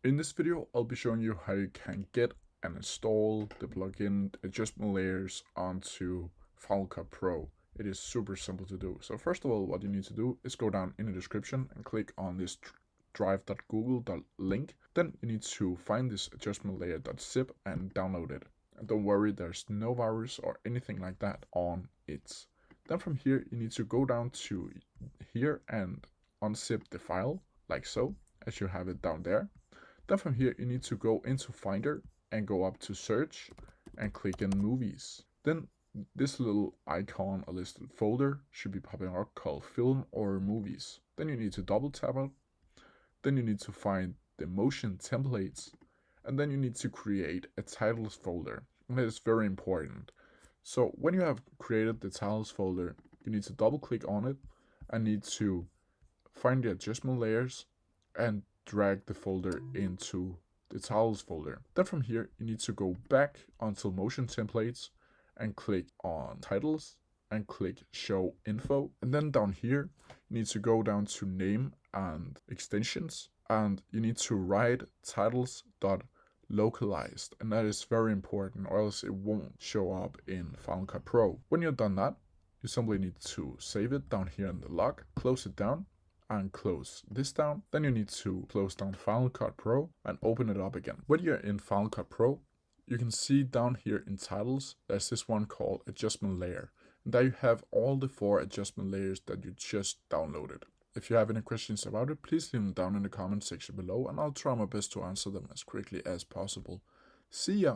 In this video, I'll be showing you how you can get and install the plugin adjustment layers onto Final Cut Pro. It is super simple to do. So first of all, what you need to do is go down in the description and click on this drive.google.link. Then you need to find this adjustment layer.zip and download it. And don't worry, there's no virus or anything like that on it. Then from here, you need to go down to here and unzip the file like so, as you have it down there. Then from here, you need to go into Finder and go up to Search and click in Movies. Then this little icon, a listed folder, should be popping up called Film or Movies. Then you need to double tap it. Then you need to find the motion templates. And then you need to create a titles folder. And that is very important. So when you have created the titles folder, you need to double click on it and need to find the adjustment layers and drag the folder into the titles folder. Then from here, you need to go back onto motion templates and click on titles and click show info. And then down here, you need to go down to name and extensions, and you need to write titles.localized. And that is very important, or else it won't show up in Final Cut Pro. When you're done that, you simply need to save it down here in the log, close it down, and close this down. Then you need to close down Final Cut Pro and open it up again. When you're in Final Cut Pro, you can see down here in titles, there's this one called adjustment layer. And there you have all the 4 adjustment layers that you just downloaded. If you have any questions about it, please leave them down in the comment section below and I'll try my best to answer them as quickly as possible. See ya!